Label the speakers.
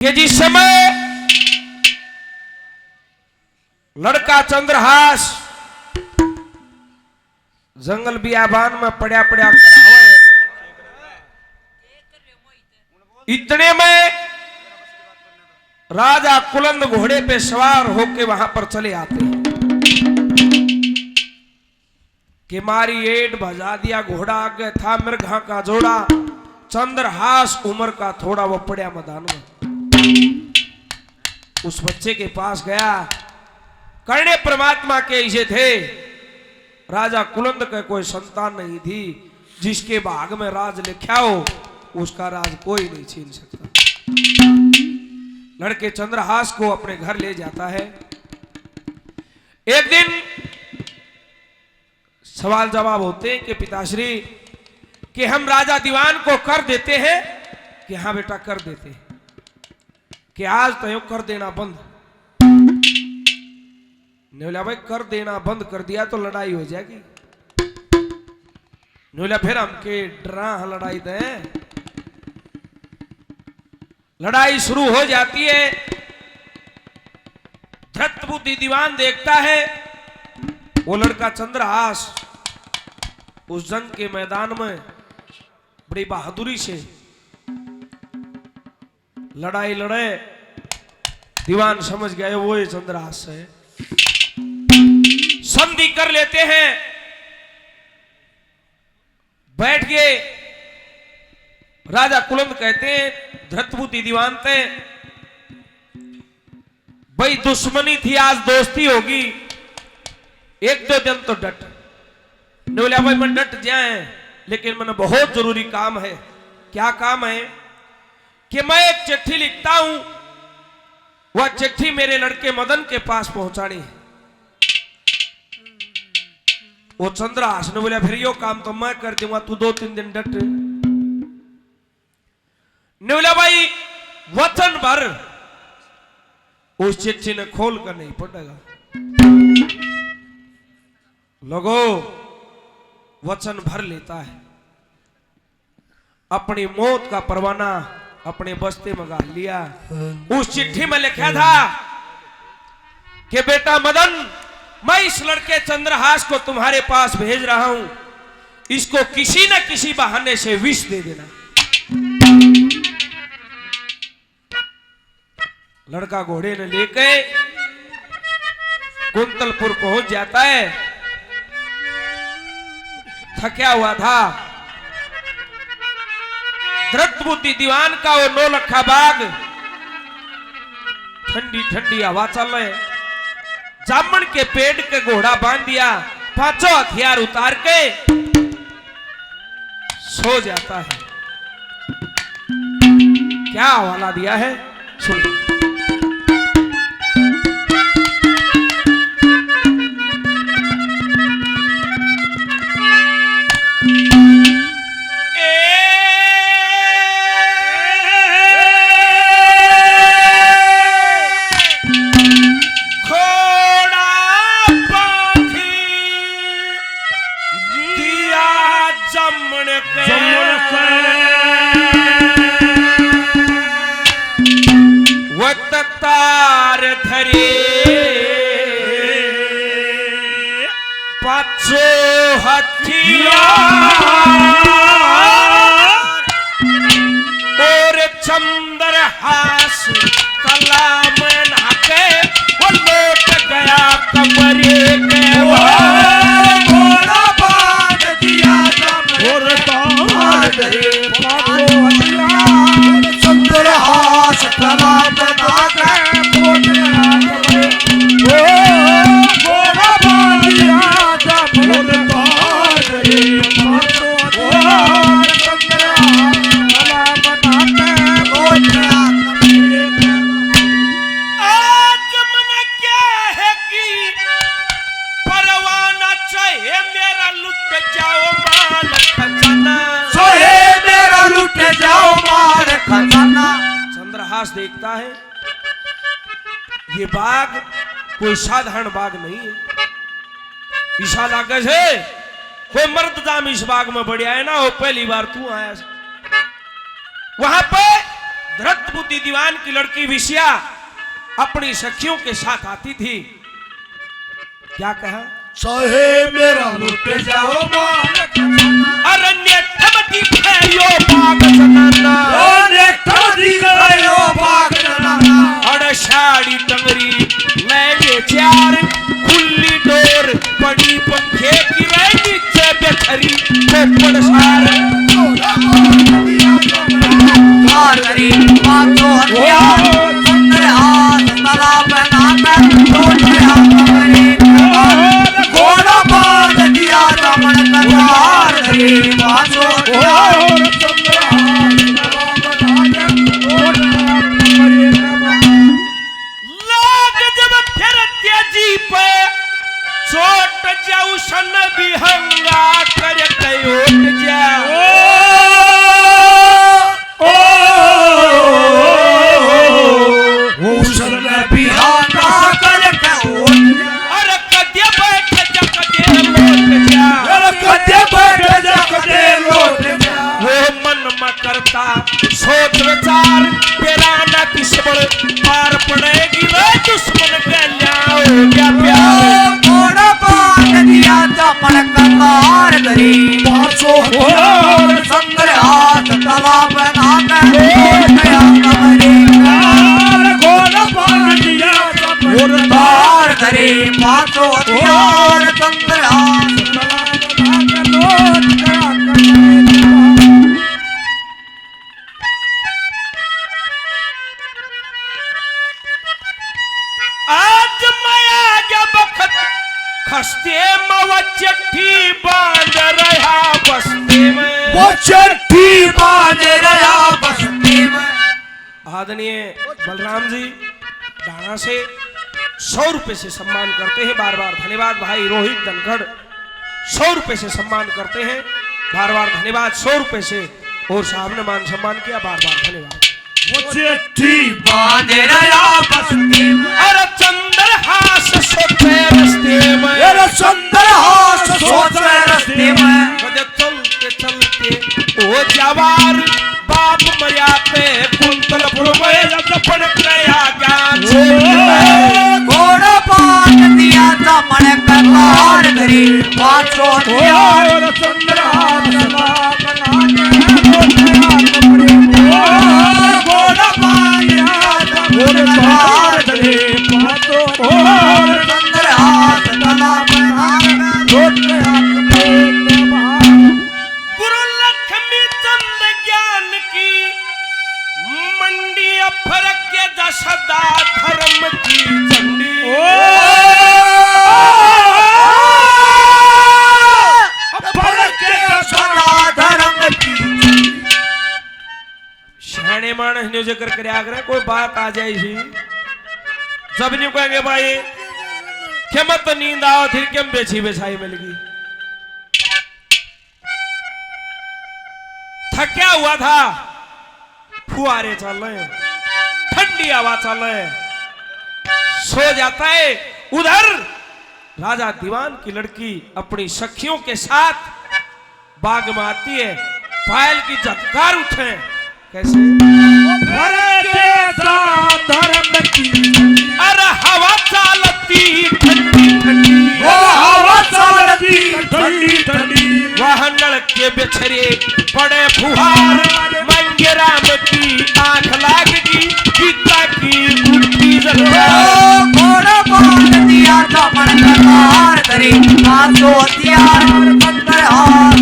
Speaker 1: कि जिस समय लड़का चंद्रहास जंगल बियाबान में पड़ा पड़ा कर आवे, इतने में राजा कुलंद घोड़े पे सवार होके वहां पर चले आते हैं कि मारी एट भजा दिया, घोड़ा आगे था मृगा का जोड़ा, चंद्रहास उम्र का थोड़ा वो पड़ा मैदान में। उस बच्चे के पास गया, करने परमात्मा के इसे थे, राजा कुलंद के कोई संतान नहीं थी, जिसके भाग में राज लिखा हो उसका राज कोई नहीं छीन सकता। लड़के चंद्रहास को अपने घर ले जाता है। एक दिन सवाल जवाब होते हैं कि पिताश्री कि हम राजा दीवान को कर देते हैं कि हाँ बेटा कर देते हैं, कि आज तो यूं कर देना बंद। ने बोला भाई कर देना बंद कर दिया तो लड़ाई हो जाएगी। ने बोला फिर हम के डरा लड़ाई दें। लड़ाई शुरू हो जाती है। धृतबुद्धि दीवान देखता है वो लड़का चंद्रहास उस जंग के मैदान में बड़ी बहादुरी से लड़ाई लड़े। दीवान समझ गए वो ये चंद्रहास है। संधि कर लेते हैं, बैठ गए। राजा कुलंद कहते हैं धृतबुद्धि दीवान थे, भाई दुश्मनी थी आज दोस्ती होगी, एक दो दिन तो डट। ने बोला भाई मैं डट जाए, लेकिन मैंने बहुत जरूरी काम है। क्या काम है? कि मैं एक चिट्ठी लिखता हूं, वह चिट्ठी मेरे लड़के मदन के पास पहुंचानी है। वो चंद्रहास ने बोला फिर यो काम तो मैं कर दूंगा, तू 2-3 दिन डट। ने बोला भाई वचन भर, उस चिट्ठी ने खोल कर नहीं पड़ेगा। लोगों वचन भर लेता है, अपनी मौत का परवाना अपने बस्ते में गाल लिया। उस चिट्ठी में लिखा था कि बेटा मदन, मैं इस लड़के चंद्रहास को तुम्हारे पास भेज रहा हूं, इसको किसी न किसी बहाने से विष दे देना। लड़का घोड़े ने लेके कुंतलपुर पहुंच जाता है। थका हुआ था। धृतबुद्धि दीवान का वो 9 लखा बाग, ठंडी ठंडी हवा चल रहे, जामन के पेड़ के घोड़ा बांध दिया, 5 हथियार उतार के सो जाता है। क्या हवाला दिया है सुन। तार धरे 5 हथियार और चंद्रहास कला में नाके वो लौट गया कमरे के। घोड़ा बांध दिया और तार धरे 5 हथियार, चंद्रहास कला में देखता है ये बाग कोई साधारण बाग नहीं है। ईशा लागे से कोई मर्द दाम इस बाग में बढ़िया है ना, वो पहली बार तू आया। वहां पे धृत बुद्धि दीवान की लड़की विषया अपनी सखियों के साथ आती थी। क्या कहा?
Speaker 2: चाहे मेरा लुट जाओ
Speaker 1: अरण्य ठमटी भयो बाग जनाना, अड़ साड़ी टंगरी लैंगे चार, खुली डोर पड़ी पंखे की रैनी नीचे बेखरी पोपड़ सार
Speaker 3: करी मातो हथियार सुंदर हाथ तालाब नाकर टोटिया कमरे घोड़ा बांध दिया दमन कतार करी मातो हथियार सुंदर हाथ तालाब नाकर टोटिया कमरे
Speaker 1: लाग जब फिर तेजी पे छोट जाऊ सन बिहंगा कर कयोट जा करता सोच विचार तेरा न किस्मत पार पड़ेगी रे दुश्मन के ल्याओ क्या प्यार
Speaker 3: घोड़ा बांध दिया दमन कतार करी मातो हथियार सुंदर हाथ तालाब नाकर टोटिया कमरे घोड़ा बांध दिया दमन कतार करी मातो हथियार सुंदर हाथ तालाब नाकर टोटिया कमरे।
Speaker 1: आज माया क्या बखत खस्ते मवा चिट्ठी बांध रहा बस्ती में,
Speaker 3: वो चिट्ठी बांध रहा बस्ती में।
Speaker 1: आदरणीय बलराम जी डाणा से 100 रुपए से सम्मान करते हैं, बार बार धन्यवाद। भाई रोहित धनखड़ 100 रुपए से सम्मान करते हैं, बार बार धन्यवाद 100 रुपए से। और साहब ने मान सम्मान किया, बार बार धन्यवाद।
Speaker 3: वो चिट्ठी बांध रहा बस्ती में,
Speaker 1: अरे चंद्रहास सोचे रस्ते में,
Speaker 3: अरे चंद्रहास सोचे रस्ते में।
Speaker 1: चलते चलते ओ जवार बाप मरिया पे कुंतलपुर में दफन गया ज्ञान
Speaker 3: घोड़ा बांध दिया दमन कतार करी मातो हथियार चंद्रहास तालाब नाकर घोड़ा बांध दिया दमन कतार करी मातो हथियार चंद्रहास तालाब नाकर टोटिया कमरे।
Speaker 1: गुरु लक्ष्मी चंद ज्ञान की मंडी फरक के दशदा धर्म की चंडी
Speaker 3: फरक के दशदा धर्म की
Speaker 1: शहणे मानस ने जिक्र करे आगरा कोई बात आ जाए सी जब नहीं कहेंगे भाई क्या मत नींद आओ फिर क्यों बेची बेचाई मिल गई। थका हुआ था, फुहारे चल रहे, ठंडी हवा चल रहे, सो जाता है। उधर राजा दीवान की लड़की अपनी सखियों के साथ बाग में आती है, पायल की झटकार उठे। कैसे? अरे हवा चालती ठंडी ठंडी,
Speaker 3: हवा चलती ठंडी ठंडी,
Speaker 1: वह नल के बिछरे बड़े फुहार मंगे राम की आंख लागगी गीता की उठती जलवार।
Speaker 3: घोड़ा बांध दिया दमन कतार करी मातो हथियार सुंदर हाथ